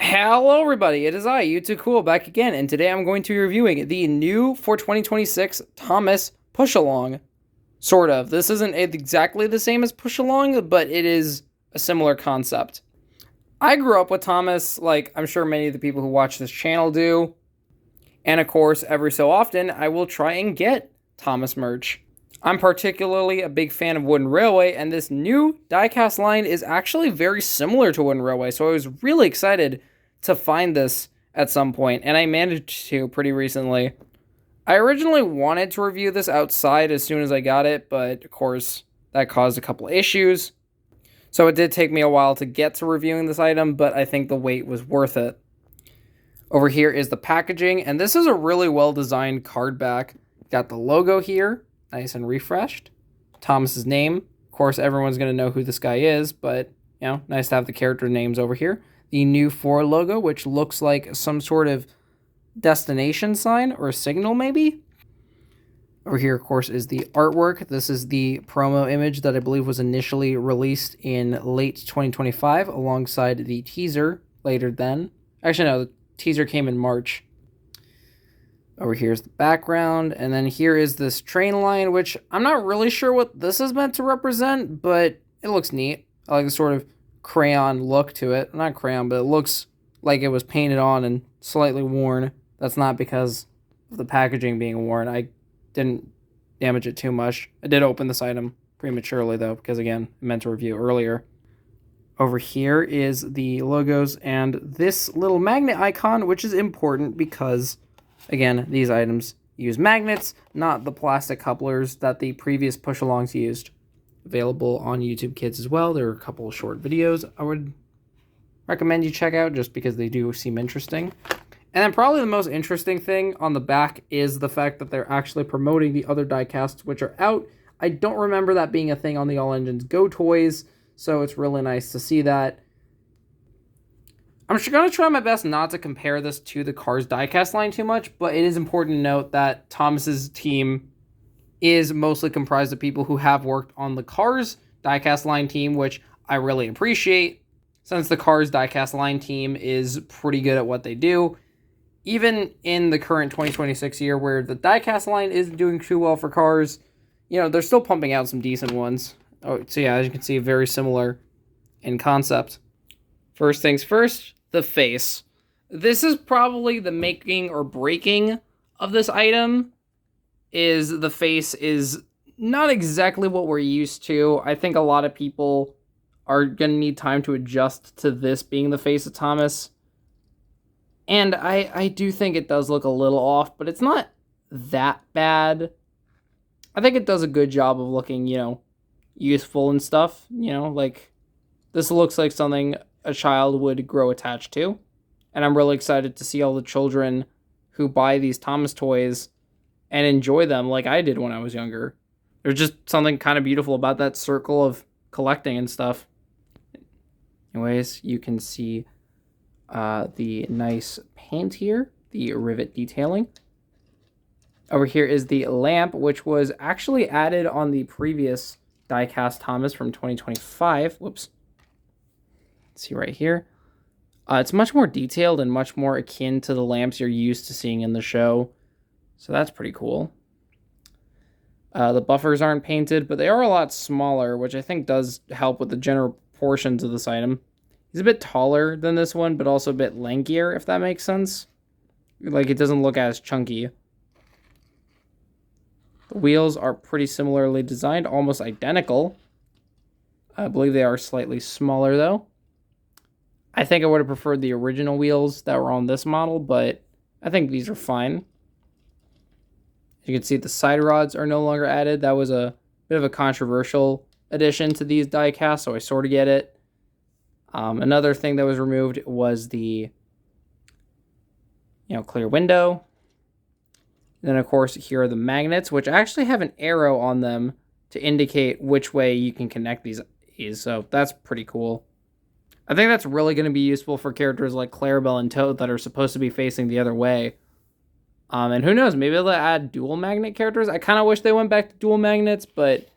Hello everybody, it is I, U2Cool, back again, and today I'm going to be reviewing the new for 2026 Thomas Push-Along. Sort of. This isn't exactly the same as Push-Along, but it is a similar concept. I grew up with Thomas, like I'm sure many of the people who watch this channel do, and of course, every so often, I will try and get Thomas merch. I'm particularly a big fan of Wooden Railway, and this new diecast line is actually very similar to Wooden Railway, so I was really excited to find this at some point, and I managed to pretty recently. I originally wanted to review this outside as soon as I got it, but of course, that caused a couple issues. So it did take me a while to get to reviewing this item, but I think the wait was worth it. Over here is the packaging, and this is a really well-designed card back. Got the logo here, nice and refreshed. Thomas's name. Of course, everyone's going to know who this guy is, but, nice to have the character names over here. The new 4 logo, which looks like some sort of destination sign or a signal, maybe. Over here, of course, is the artwork. This is the promo image that I believe was initially released in late 2025 alongside the teaser later then. Actually, no, the teaser came in March. Over here is the background, and then here is this train line, which I'm not really sure what this is meant to represent, but it looks neat. I like the sort of crayon look to it. Not crayon, but it looks like it was painted on and slightly worn. That's not because of the packaging being worn. I didn't damage it too much. I did open this item prematurely, though, because, again, I meant to review earlier. Over here is the logos and this little magnet icon, which is important because, again, these items use magnets, not the plastic couplers that the previous push-alongs used. Available on YouTube Kids as well. There are a couple of short videos I would recommend you check out just because they do seem interesting. And then probably the most interesting thing on the back is the fact that they're actually promoting the other diecasts which are out. I don't remember that being a thing on the All Engines Go toys, so it's really nice to see that. I'm going to try my best not to compare this to the Cars diecast line too much, but it is important to note that Thomas's team is mostly comprised of people who have worked on the Cars diecast line team, which I really appreciate, since the Cars diecast line team is pretty good at what they do. Even in the current 2026 year where the diecast line isn't doing too well for Cars, they're still pumping out some decent ones. Oh, so yeah, as you can see, very similar in concept. First things first, the face. This is probably the making or breaking of this item. Is the face is not exactly what we're used to. I think a lot of people are going to need time to adjust to this being the face of Thomas. And I do think it does look a little off, but it's not that bad. I think it does a good job of looking, youthful and stuff. Like, this looks like something a child would grow attached to. And I'm really excited to see all the children who buy these Thomas toys and enjoy them like I did when I was younger. There's just something kind of beautiful about that circle of collecting and stuff. Anyways, you can see the nice paint here, the rivet detailing. Over here is the lamp, which was actually added on the previous diecast Thomas from 2025. Whoops. Let's see right here. It's much more detailed and much more akin to the lamps you're used to seeing in the show. So that's pretty cool. The buffers aren't painted, but they are a lot smaller, which I think does help with the general proportions of this item. He's a bit taller than this one, but also a bit lankier, if that makes sense. Like, it doesn't look as chunky. The wheels are pretty similarly designed, almost identical. I believe they are slightly smaller, though. I think I would have preferred the original wheels that were on this model, but I think these are fine. You can see the side rods are no longer added. That was a bit of a controversial addition to these diecasts, so I sort of get it. Another thing that was removed was the, clear window. And then, of course, here are the magnets, which actually have an arrow on them to indicate which way you can connect these. So that's pretty cool. I think that's really going to be useful for characters like Clarabelle and Toad that are supposed to be facing the other way. And who knows, maybe they'll add dual magnet characters. I kind of wish they went back to dual magnets, but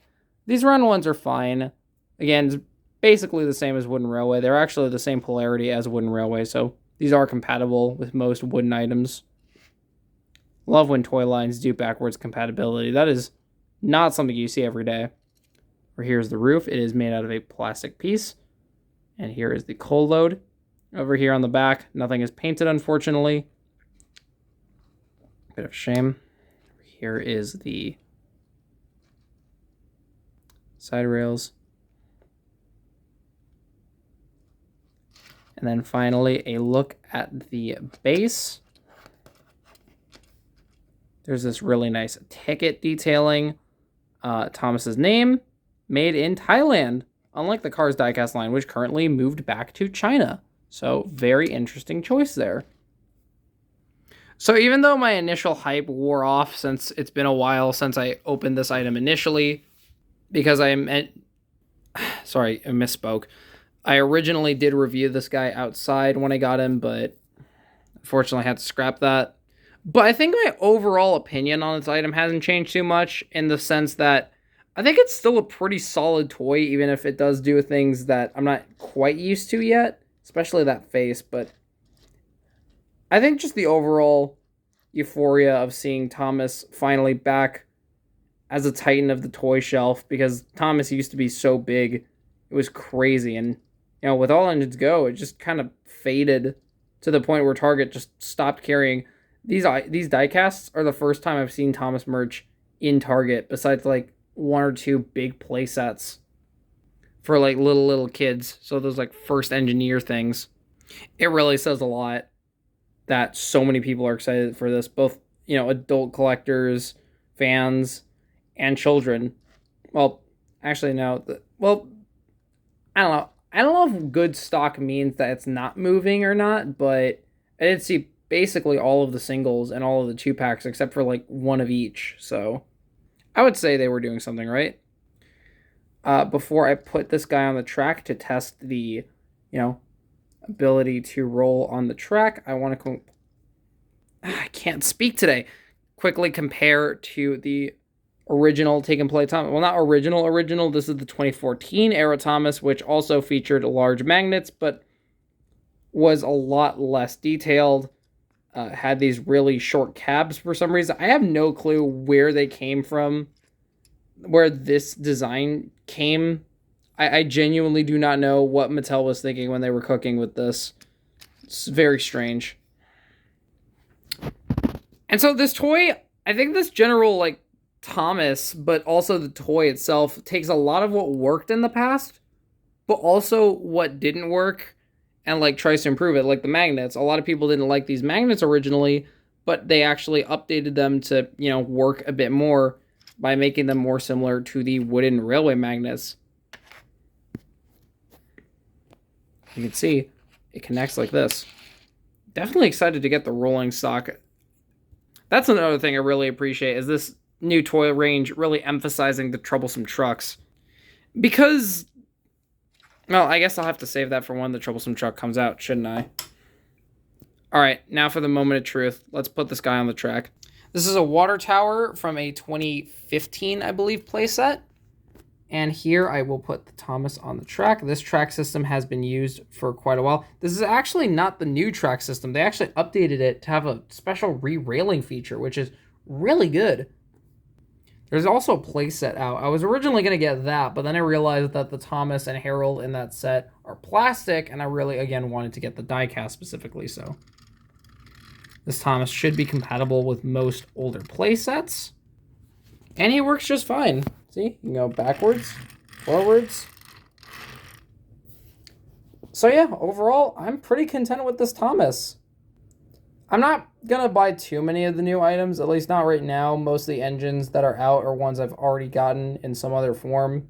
these run ones are fine. Again, it's basically the same as Wooden Railway. They're actually the same polarity as Wooden Railway, so These are compatible with most wooden items. Love when toy lines do backwards compatibility. That is not something you see every day. Or here's the roof. It is made out of a plastic piece. And here is the coal load. Over here on the back, nothing is painted, unfortunately. Bit of shame. Here is the side rails. And then finally, a look at the base. There's this really nice ticket detailing. Thomas's name, made in Thailand, unlike the Cars diecast line, which currently moved back to China. So very interesting choice there. So even though my initial hype wore off since it's been a while since I opened this item initially, because I misspoke. I originally did review this guy outside when I got him, but unfortunately I had to scrap that. But I think my overall opinion on this item hasn't changed too much, in the sense that I think it's still a pretty solid toy, even if it does do things that I'm not quite used to yet, especially that face. But I think just the overall euphoria of seeing Thomas finally back as a titan of the toy shelf, because Thomas used to be so big, it was crazy. And, you know, with All Engines Go, it just kind of faded to the point where Target just stopped carrying. These diecasts are the first time I've seen Thomas merch in Target, besides like one or two big play sets for like little kids. So those like first engineer things. It really says a lot that so many people are excited for this, both, you know, adult collectors, fans, and children. Well, actually, no. I don't know. I don't know if good stock means that it's not moving or not, but I did see basically all of the singles and all of the 2-packs except for like one of each. So I would say they were doing something right. Before I put this guy on the track to test the, you know, ability to roll on the track, I want to I can't speak today. Quickly compare to the original Take and Play Thomas. Well, not original. This is the 2014 era Thomas, which also featured large magnets, but was a lot less detailed. Had these really short cabs for some reason. I have no clue where they came from, where this design came. I genuinely do not know what Mattel was thinking when they were cooking with this. It's very strange. And so this toy, I think this general, like, Thomas, but also the toy itself, takes a lot of what worked in the past, but also what didn't work, and like tries to improve it. Like the magnets, a lot of people didn't like these magnets originally, but they actually updated them to, you know, work a bit more by making them more similar to the wooden railway magnets. You can see it connects like this. Definitely excited to get the rolling stock. That's another thing I really appreciate, is this new toy range really emphasizing the troublesome trucks. Because, well, I guess I'll have to save that for when the troublesome truck comes out, shouldn't I? Alright, now for the moment of truth. Let's put this guy on the track. This is a water tower from a 2015, I believe, playset. And here I will put the Thomas on the track. This track system has been used for quite a while. This is actually not the new track system. They actually updated it to have a special re-railing feature, which is really good. There's also a playset out. I was originally going to get that, but then I realized that the Thomas and Harold in that set are plastic, and I really, again, wanted to get the diecast specifically, so. This Thomas should be compatible with most older playsets. And he works just fine. See, you can go backwards, forwards. So yeah, overall, I'm pretty content with this Thomas. I'm not going to buy too many of the new items, at least not right now. Most of the engines that are out are ones I've already gotten in some other form.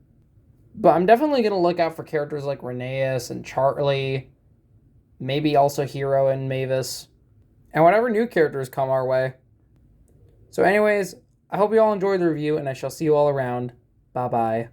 But I'm definitely going to look out for characters like Rheneas and Charlie, maybe also Hero and Mavis, and whatever new characters come our way. So anyways, I hope you all enjoyed the review, and I shall see you all around. Bye-bye.